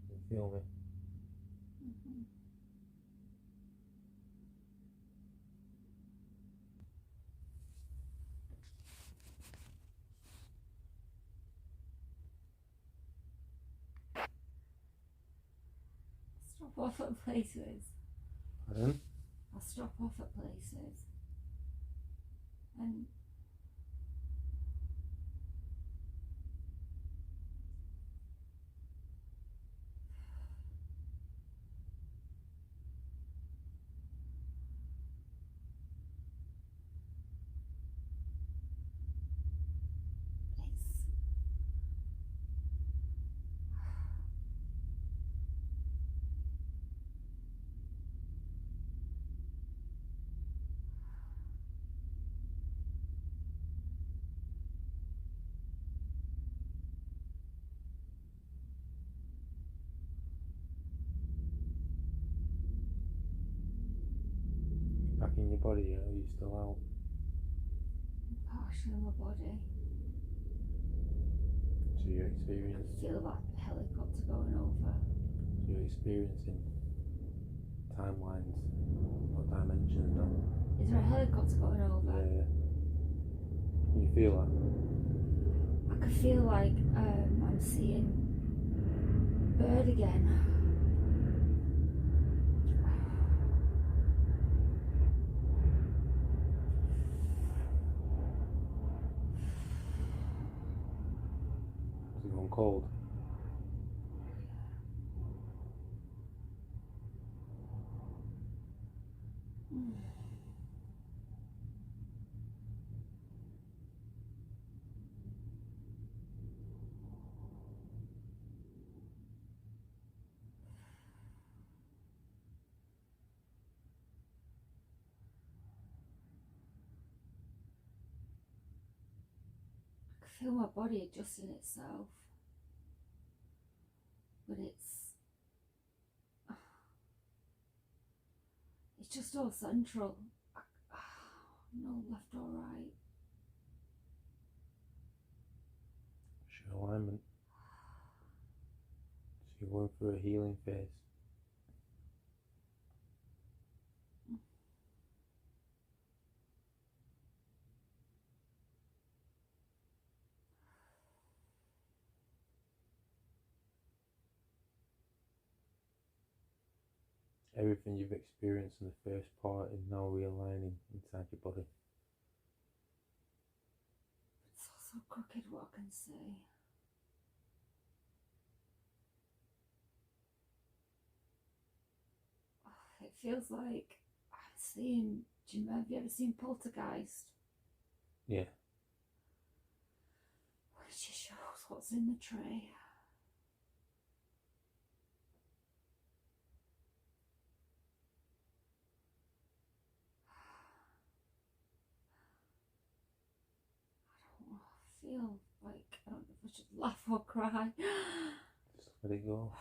C: You feel me?
A: Mm-hmm. Stop off at places.
C: Pardon?
A: I'll stop off at places. And it's
C: Back in your body, or are you still out?
A: gosh, in my body.
C: So you're
A: I
C: experiencing,
A: feel like a helicopter going over.
C: so you're experiencing timelines or dimensions now.
A: Is there a helicopter going over?
C: Yeah. Can you feel that?
A: I can feel like I'm seeing a bird again.
C: Is it gone cold?
A: I can feel my body adjusting itself. But it's just all central. No left or right.
C: It's your alignment. So you're going through a healing phase. Everything you've experienced in the first part is now realigning inside your body.
A: It's all so crooked what I can see. It feels like I'm seeing. Have you ever seen Poltergeist?
C: Yeah.
A: Which just shows what's in the tray. I feel like I don't know if I should laugh or cry.
C: Just let it go.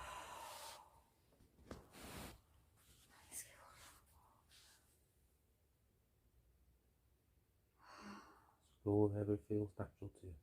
C: Just go wherever feels natural to you.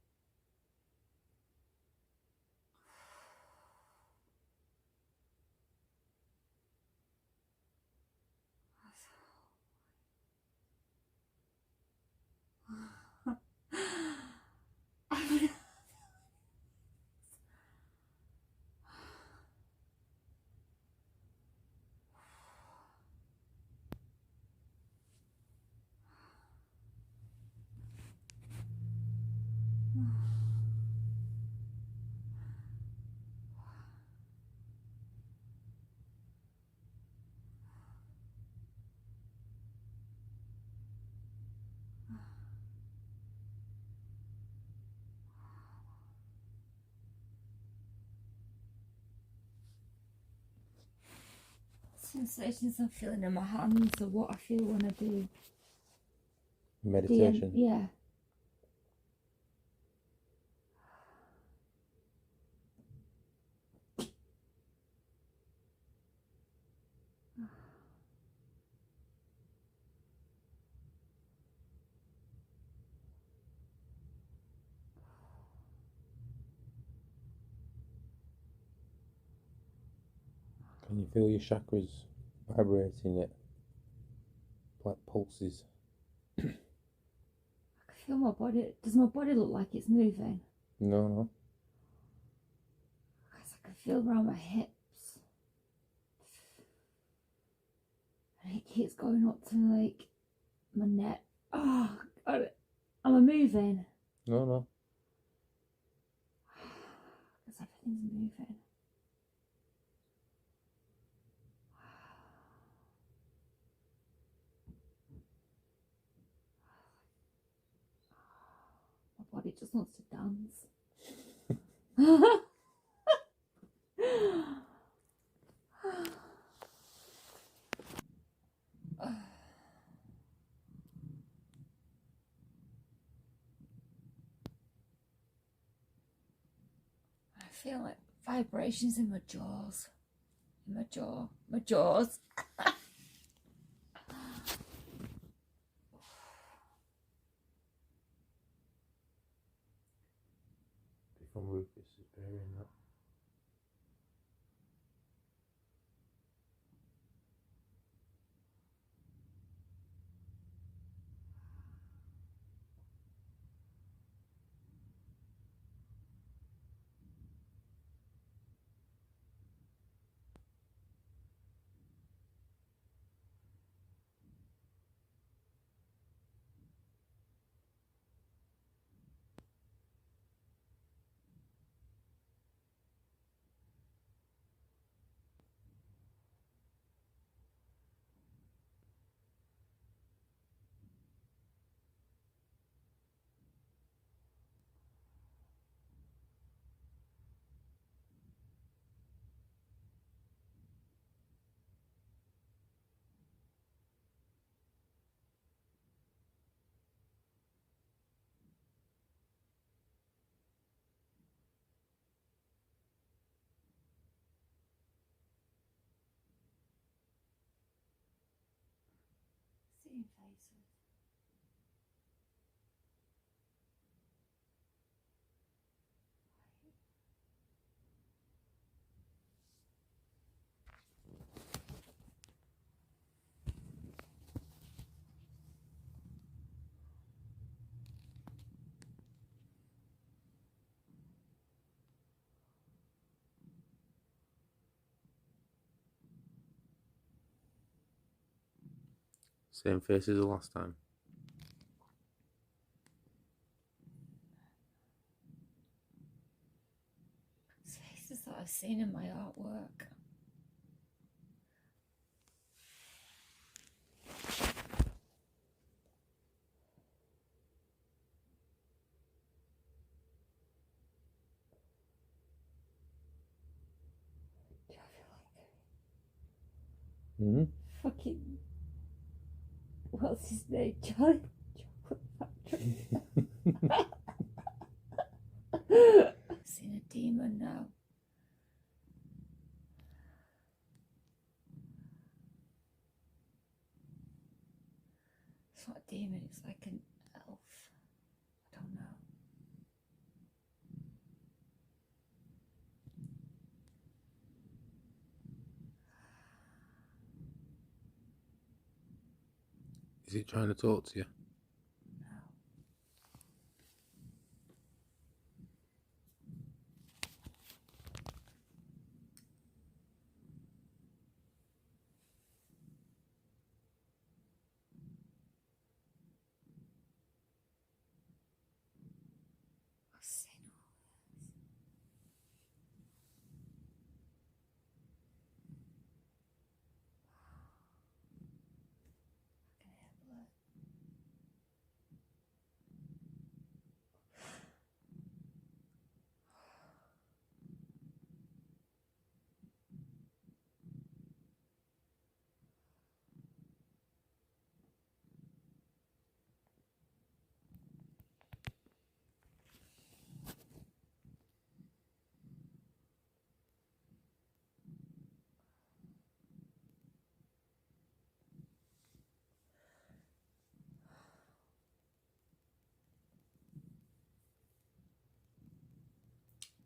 C: Sensations I'm feeling in my hands are what I feel when I do Meditation.
A: yeah.
C: Can you feel your chakras vibrating yet? Like pulses.
A: I can feel my body. Does my body look like it's moving?
C: No, no.
A: Because I can feel around my hips. And it keeps going up to like my neck. Oh, God. Am I moving?
C: No, no.
A: Because everything's moving. My body just wants to dance. I feel like vibrations in my jaws. In my jaw. My jaws.
C: from Rufus's burying that.
A: Seeing faces.
C: Same face as the last time.
A: It's faces that I've seen in my artwork. Do I feel like fucking, what's his name? Charlie Chocolate Factory. I've seen a demon now. It's not a demon, it's like an elf. I don't know.
C: Is it trying to talk to you?
A: No. I've seen all this. I can hear blood.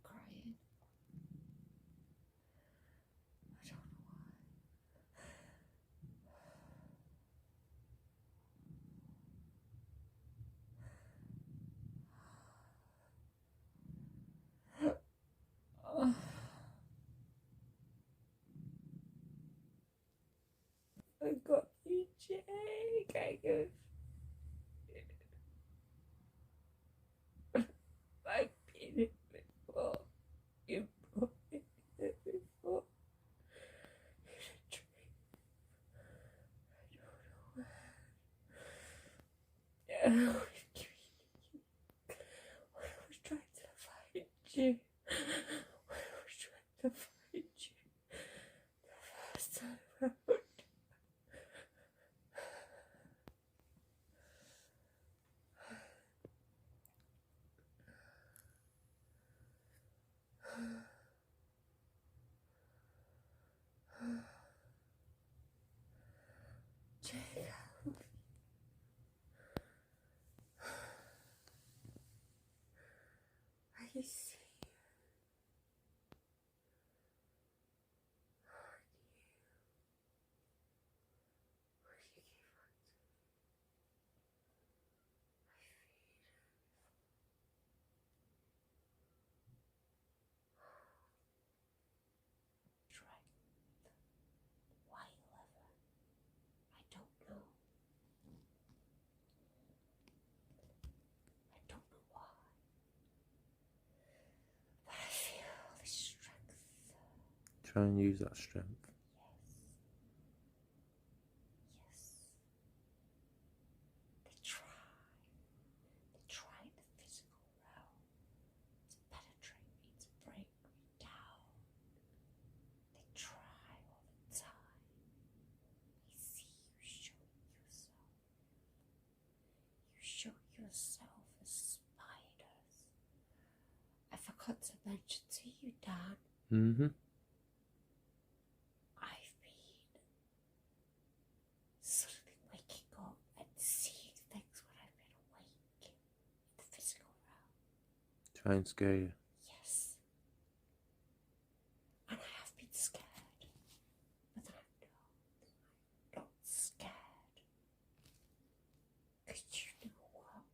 A: Crying. I don't know why. I got you, Jake. I go. I've been it before. You brought me here before. In a dream. I don't know where. I was trying to find you. When I was trying to find you the first time around. Jake, I see.
C: try and use that strength.
A: Yes. They try in the physical realm to penetrate me, to break me down. They try all the time. They see you showing yourself. You show yourself as spiders. I forgot to mention to you, Dan.
C: Mm-hmm.
A: I've been suddenly waking up and seeing things when I've been awake in the physical realm.
C: Try and scare you.
A: Yes. And I have been scared. But I'm not scared. Because you know what?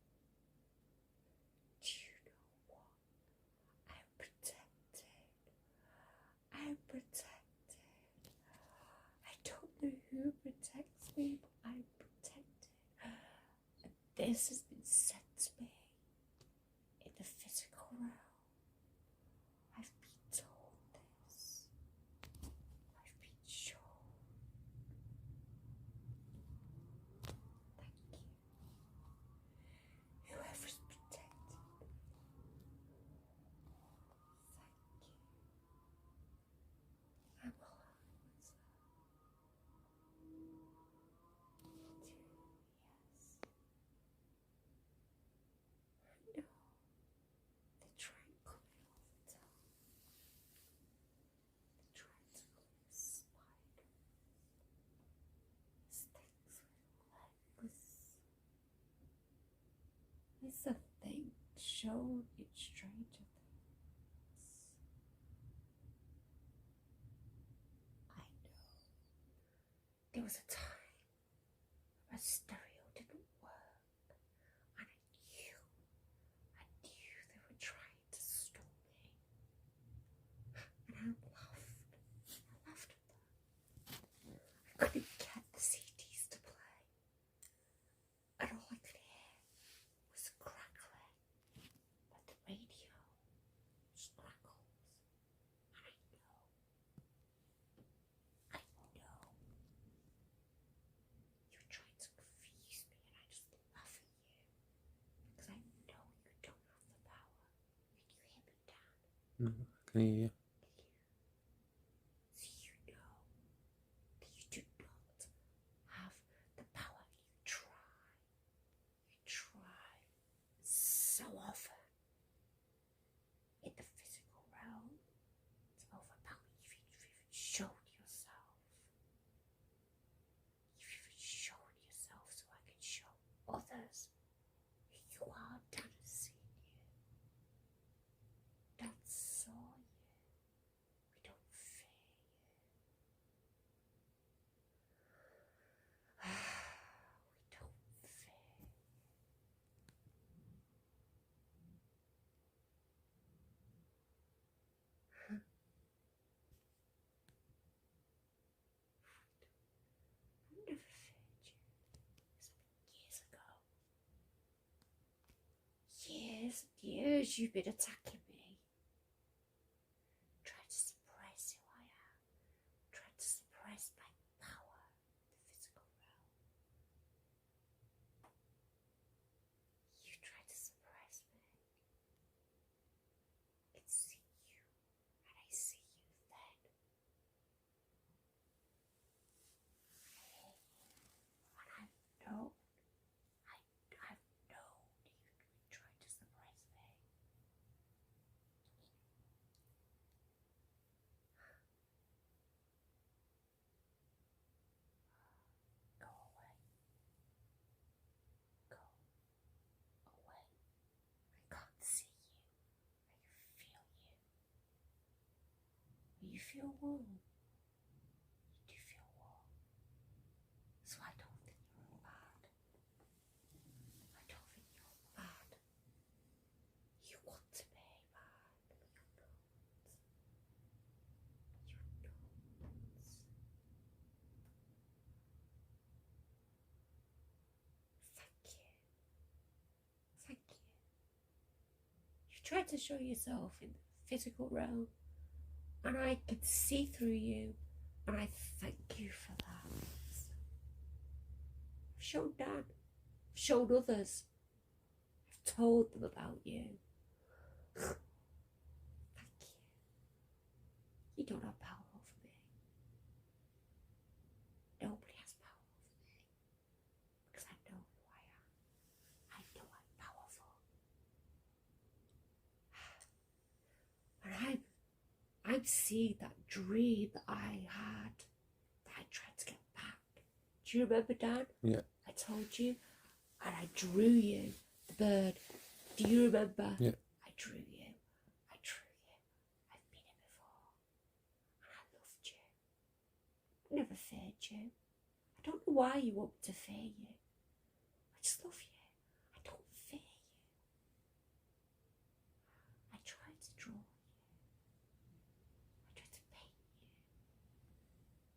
A: Do you know what? I'm protected. I'm protected. I don't know who protects me, but I'm protected. And this has been said to me in the physical realm. I've been told this. I've been shown. Thank you. Whoever's protected me. Thank you. I'm alive. Yes. I know. They try and call me all the time. They try to call me a spider. There's things with legs. It's a thing shown in Stranger Things. I know. There was a time my stereo didn't work, and I knew they were trying to stop me. And I laughed at them. I couldn't get the CDs to play, and all I could hear was crackling, but the radio just crackles. And I know. You're trying to confuse me, and I just laugh at you because I know you don't have the power. Can you hear me, Dan?
C: Mm-hmm. I can hear you.
A: So you know that you do not have the power. You try so often in the physical realm to overpower me. You've even shown yourself. You've even shown yourself so I can show others who you are. Dan has seen you. Dan saw you. We don't fear you. We don't fear you. I never feared you. Years ago. Years and years you've been attacking me. Trying to suppress who I am. Trying to suppress my power in the physical realm. You tried to suppress me. I can see you, and I see you then. And I've known you tried to suppress me. Go away. Go away. I can't see you. I can feel you. You feel warm. You do feel warm. So I don't think you're bad. I don't think you're bad. You want to be bad, but you're not. You're not. Thank you. Thank you. You tried to show yourself in the physical realm, And I can see through you, and I thank you for that. I've shown Dad, I've shown others, I've told them about you. Thank you. You don't have power over me. Nobody has power over me. Because I know who I am. I know I'm powerful. And I'm seeing that dream that I had, that I tried to get back. Do you remember, Dan?
C: Yeah.
A: I told you, and I drew you, the bird. Do you remember?
C: Yeah.
A: I drew you. I drew you. I've been here before. And I loved you. I never feared you. I don't know why you want me to fear you. I just love you. I don't fear you. I tried to draw you. I tried to paint you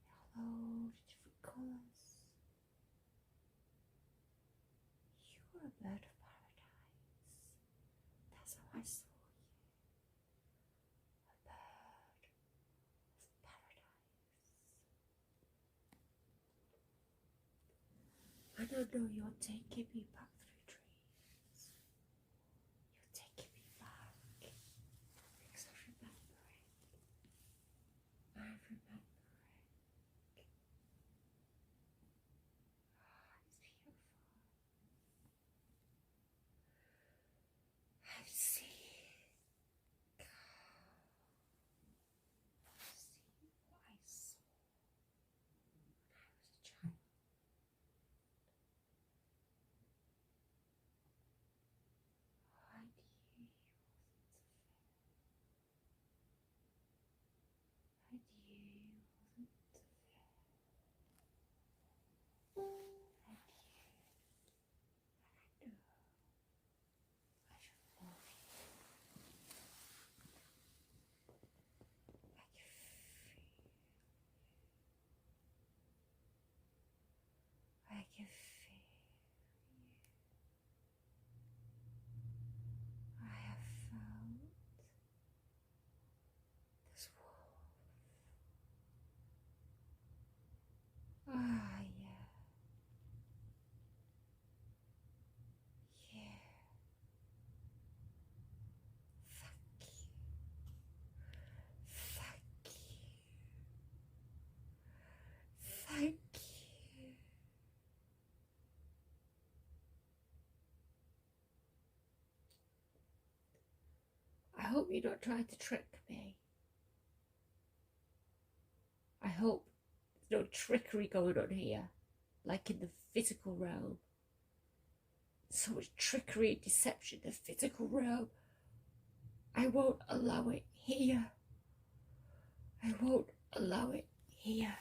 A: in all the different colours. You're a bird of paradise. That's how I saw you. A bird of paradise. And I know you're taking me back through dreams. You're taking me back because I'm remembering. I'm remembering. It's beautiful. I see. I see what I saw when I was a child. I knew you wasn't fair. I knew you wasn't fair. I knew. And I know I should love you. I can feel you. I can feel you. I have found this wolf. Ah, yeah. Yeah. Thank you. Thank you. Thank you. I hope you're not trying to trick me. I hope there's no trickery going on here, like in the physical realm. So much trickery and deception in the physical realm. I won't allow it here. I won't allow it here.